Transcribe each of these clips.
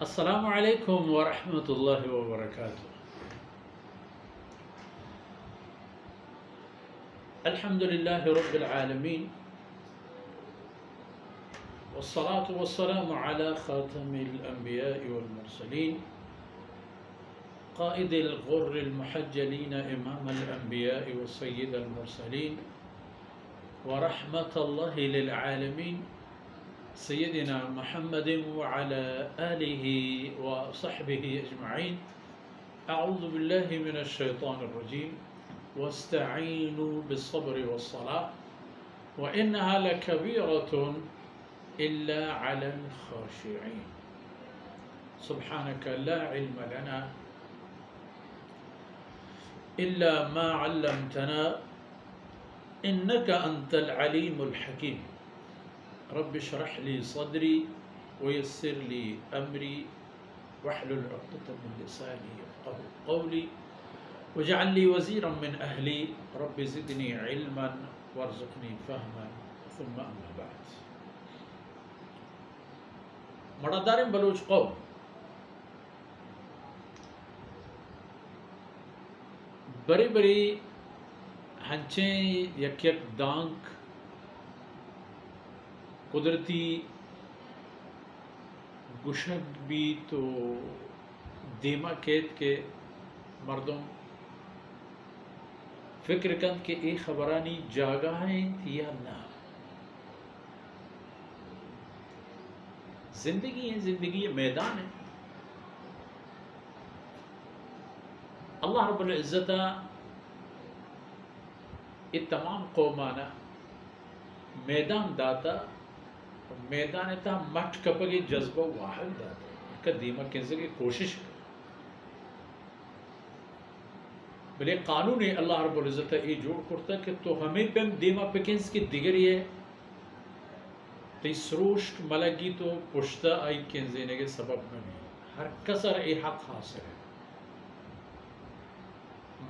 السلام علیکم ورحمۃ اللہ وبرکاتہ۔ الحمد للہ رب العالمین والصلاة والسلام على خاتم الانبیاء والمرسلین قائد الغر المحجلین امام الانبیاء وسید المرسلین ورحمۃ اللہ للعالمین سيدنا محمد وعلى آله وصحبه أجمعين. أعوذ بالله من الشيطان الرجيم واستعينوا بالصبر والصلاة وإنها لكبيرة إلا على الخاشعين. سبحانك لا علم لنا إلا ما علمتنا إنك أنت العليم الحكيم. رب اشرح لي صدري ويسر لي أمري واحلل عقدة من لساني يفقهوا قولي واجعل لي وزيرا من أهلي رب زدني علما وارزقني فهما ثم أما بعد. مردار بلوچ قوم بری بری ہنچیں یک یک دانک قدرتی گشک بھی تو دیما کیت کے مردم فکر کند کہ ای خبرانی جاگاہیں یا نہ زندگی میدان ہے. اللہ رب العزت یہ تمام قومانہ میدان داتا میدان تا مٹ کپگی جذبہ واحد داتا کا دیمہ کینسے کی کوشش بلے قانون اللہ رب العزت یہ جوڑ کرتا کہ تو ہمیں پہ دیمہ پکنس کی دیگری ہے تی سروشت ملگی تو پشتا آئی کینزینے کے سبب میں نہیں ہر کسر ای حق حاصل ہے.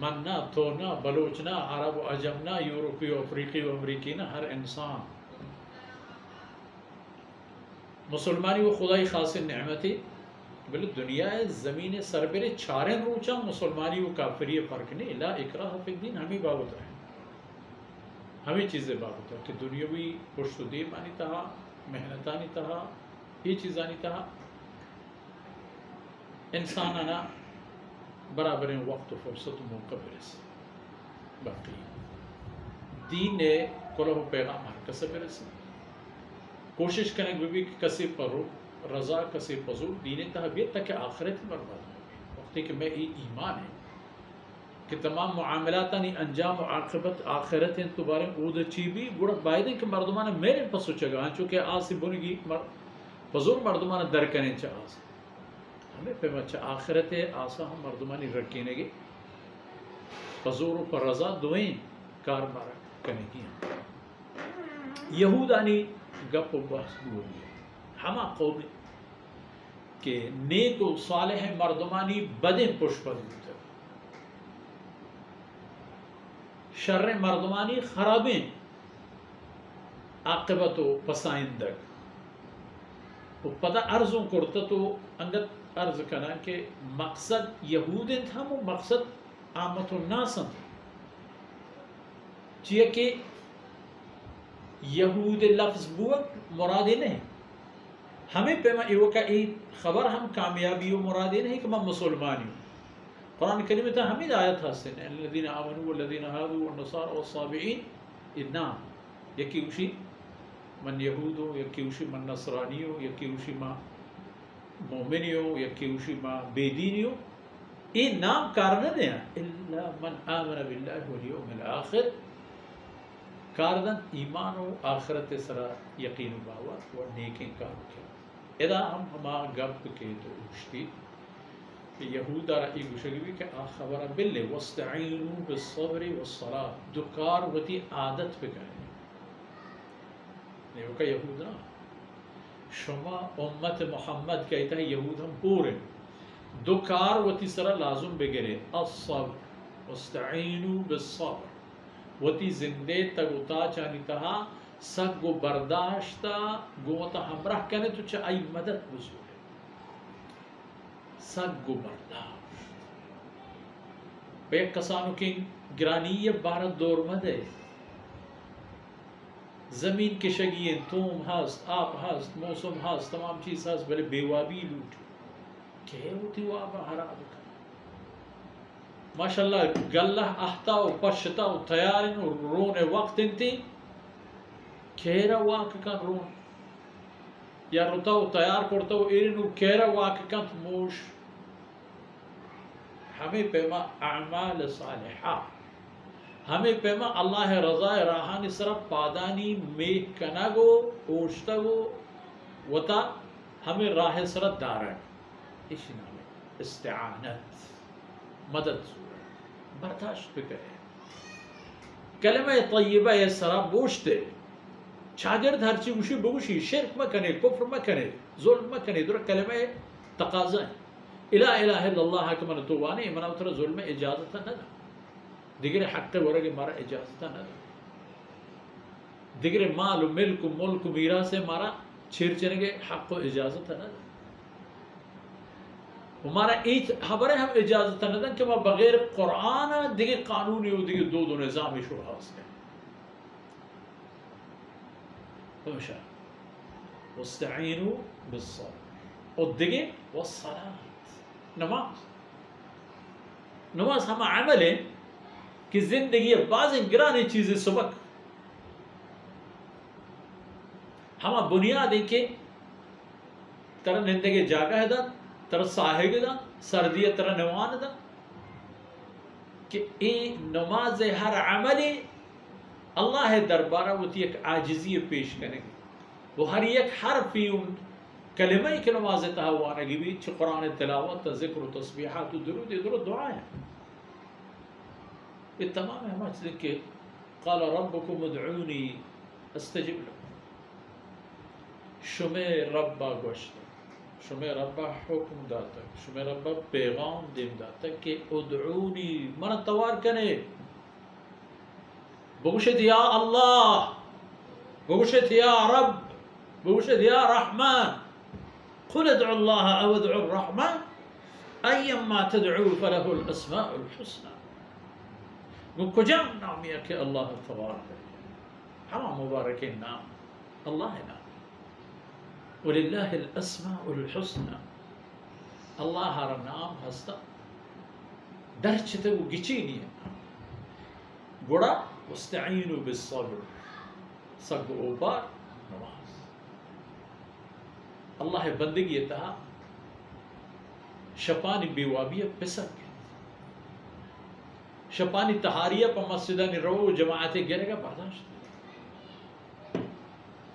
من نہ تو نہ بلوچ نہ عرب و عجم نہ یورپی و افریقی و امریکی نہ ہر انسان مسلمانی و خدای خاص نعمتی بلے دنیا زمین سربرے چاریں روچا مسلمانی و کافری فرق نہیں. لا اکراہ فی الدین ہمیں باوت ہے ہمیں چیزیں باوت ہے کہ دنیاوی پشت و دیم آنی تہا محنتانی تہا یہ چیزانی تہا انسانانا برابر وقت و فرصت و موقع برس باقی دین نے کلو پیغام ہر کسے برس کوشش کریں بھی کسی پر رضا کسی پزور دین تحبیت تک آخرت برباد ہو وقتی کہ میں ایمان ہے کہ تمام معاملاتانی انجام و عاقبت آخرت ہیں تو بارے اود چیبی گوڑا بائدیں کہ مردمان میرے پسو چگا چونکہ آسی بنگی پزور مردمان در کریں چا آسی ہمیں پہ مچہ آخرت آسا ہم مردمانی رکھینے گی پزور پر رضا دوئیں کار مارا کرنے کی ہم یہودانی گپ و بحث بولی ہما قوم کہ نیک و صالح مردمانی بدیں پشت پر ہوتے شر مردمانی خرابیں عاقبت و پسائندگ و پدا عرضوں کرتا تو انگت عرض کرنا کہ مقصد یہود تھا وہ مقصد عامت الناس تھا چیئے کہ یہود لفظ بوک مرادی نہیں ہمیں پیما ایوہ کا ای خبر ہم کامیابی و مرادی نہیں کہ میں مسلمانی ہوں. قرآن کریم تا ہمیں آیت حسن ہیں الذین آمنوا والذین هادوا والنصارى والصابعین ادنام یکی اوشی من یہود ہو یکی اوشی من نصرانی ہو یکی اوشی من مومنی ہو یکی اوشی من بیدینی ہو یہ نام کارنے دیا الا من آمن باللہ والیوم الاخر کاردن ایمان و آخرت سرا یقین و باور و نیکیں کارو کیا ادا ہم ہما گپ کے تو اوشتی کہ یہود رأی گوشگی بھی کہ خبر بلے وَاسْتَعِينُوا بِالصَّبْرِ وَالصَّلَاةِ دکار وتی عادت پہ کریں نہیں کہ یہود نا شما امت محمد کہتا ہے یہود ہم پورے دکار وتی سرا لازم بگرے الصبر وَاسْتَعِينُوا بِالصَّبْرِ وتی زندے تگوتا چانی تہا سگ و برداشتا گوتا ہمراہ کنے تو چا ای مدد بزور ہے سگ و برداشت به کسانو که گرانی بارد دور مده زمین کشگی توم هست آب هست موسم هست تمام چیز هست بلے بیوابی لوٹ کہ ہوتی وابا حرام کن ماشاءاللہ گلہ احتا و پشتا و تیارن و رون وقت انتی کیرا واقع کن رون یا رتا و تیار کرتا و ایرن و کیرا واقع کن موش ہمیں پیما اعمال صالحہ ہمیں پیما اللہ رضا راہانی صرف پادانی میک کنگو اوشتگو وطا ہمیں راہ صرف دارن اسی نام استعانت مدد برداشت بکرے کلمہ طیبہ یہ صرف بوشتے شاگرد ہرچی بوشی بوشی شرک مکنے کفر مکنے ظلم مکنے در کلمہ تقاضا ہے الہ الہ الا اللہ حکمن توانی امنا اتر ظلم اجازتا ندا دیگر حق ورگ مارا اجازتا ندا دیگر مال و ملک و ملک و میرا سے مارا چھیر چنگے حق و اجازتا ندا ہمارا ایت خبر ہے ہم اجازتا ندا کہ وہ بغیر قرآن دیگر قانونی و دیگر دو نظامی شروع حاصل ہے پہنشا وَاسْتَعِينُوا بِالصَّبْرِ اور دیگر وَالصَّلَاةِ نماز ہم عمل ہے کہ زندگی بعض گرانی چیزیں سبق ہم بنیاد ہے کہ ترہ نندگی جاگہ ہے دا ترہ ساہگ دا سردی ترہ نوان دا کہ این نماز ہر عمل اللہ دربارہ وہ ایک عاجزی پیش کرنے گی وہ ہر ایک حرفی ان کلمہ کہ نماز تہوانا گی بھی چھ قرآن تلاوت ذکر و تسبیحات و درود درود دعا ہے یہ تمام ہے ہمارے چیزیں کہ قال ربکم ادعونی استجب لکم شمع ربا گوشت شمع ربا حکم داتا شمع ربا پیغام دیم داتا کہ ادعونی من توار کنے بگوشت یا اللہ بگوشت یا رب بگوشت یا رحمان قل ادعوا الله او ادعوا الرحمن ايما تدعوا فله الاسماء الحسنى کجام نامی ہے کہ اللہ تبارک ہم مبارک نام اللہ نام وللہ الاسماء الحسنى اللہ ہر نام ہستا درچتے وہ گچینی ہے گوڑا واستعینوا بالصبر سگ اوپر نماز اللہ بندگی تہا شپانی بیوابی پسک شپانی تہاریہ پا مسجدانی رو جماعت گرے گا برداشت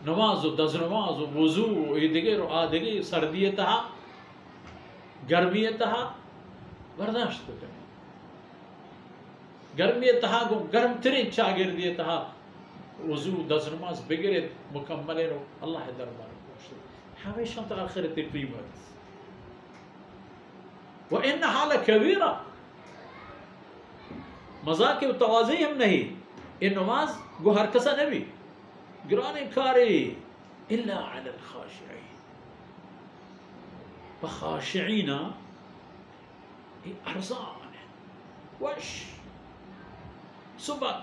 نماز و دز نماز و وضو و ایدگیر و آدگیر سردی تہا گرمی تہا برداشت کرے گرمی تہا گو گرم ترین چاگردی تہا وضو دز نماز بگرے مکملے رو اللہ دربار ہمیشہ تا آخرت قیمت وَإِنَّهَا لَكَبِيرًا مذاق و توازی ہم نہیں یہ نماز گو ہر کسا نبی گرانے کاری الا علی الخاشعین بخاشعین ارزان وش سبق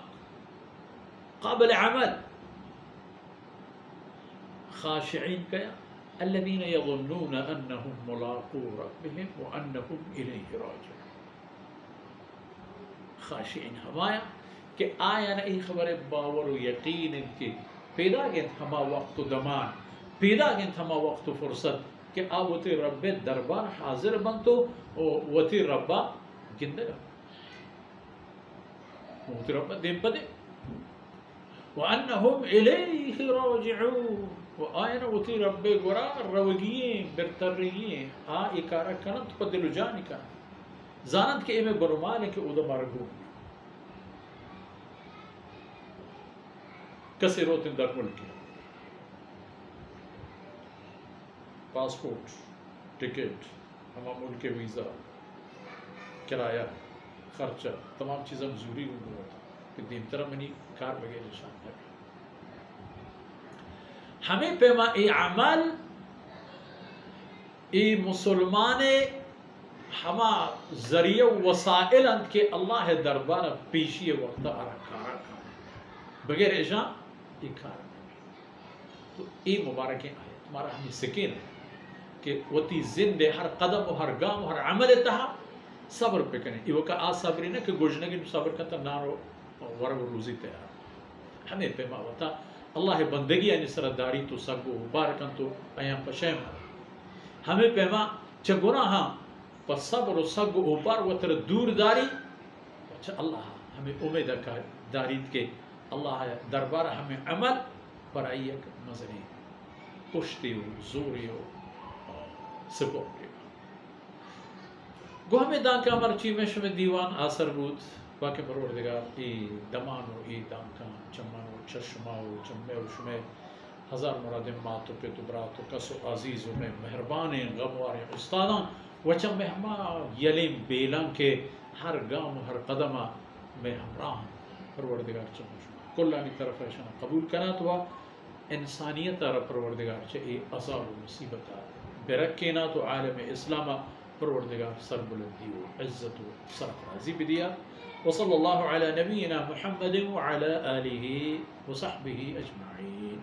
قابل عمل خاشعین کیا الذين يظنون انهم ملاقو ربهم وانهم اليه راجعون خاشعین ہمایا کہ آیا نہ ای خبر باور و یقین کہ پیدا گئن ہما وقت و دمان پیدا گئن ہما وقت و فرصت کہ آوتی رب دربار حاضر بنتو وتی ربا گندگا وتی ربا دیم پدے وانهم اليه راجعون و آئین وتی رب گورا روگییں برترگییں اکارا کنت پا دل و جانی کنت زانت کہ ایمیں برمان ہے کہ او دا مرگو کسی روتن در ملکی پاسپورٹ ٹکٹ ہما ملک ویزا کرایہ خرچہ تمام چیزیں مزوری ہوتا کہ دیم طرح منی کار بغیر نشان ہے ہمیں پیما ای عمل ای مسلمان ہما ذریعہ وسائل انت کے اللہ دربار پیشی وقت کارا بغیر ایشا یہ کارا تو یہ مبارک آیت ہمارا ہمیں سکین ہے کہ وتی زندے ہر قدم و ہر گام و ہر عمل تہا صبر پہ کریں یہ وقت آج صبری نہ کہ گوشنگی صبر کرتا نارو ورگ روزی تیار ہمیں پیما ہوتا اللہ بندگی یعنی سرداری تو سگو مبارکن تو ایام پشیم ہمیں پیما چگونا ہاں پر صبر و سگ و بار و تر دور داری اچھا اللہ ہمیں امید دارید کے اللہ دربار ہمیں عمل پر ایک مزنی پشتی ہو زوری ہو سپورٹی گو ہمیں دان کا مرچی میں شمی دیوان آسر بود باقی پروردگار ای دمانو ای دانکان چمانو چشماو چمے و شمی ہزار مرادم ماتو پہ تو براتو کسو عزیز و میں مہربان غموار استادان وچم میں ہما یلیم بیلان کے ہر گام ہر قدمہ میں ہمراہ پروردگار چمو شما کلانی طرف ایشانا قبول کنات ہوا انسانیت را پروردگار چاہیے عذاب و مصیبت برکینا تو عالم اسلام پروردگار سر بلندی و عزت و سرفرازی بدیا وصلی اللہ علی نبینا محمد وعلى آلہ وصحبہ اجمعین.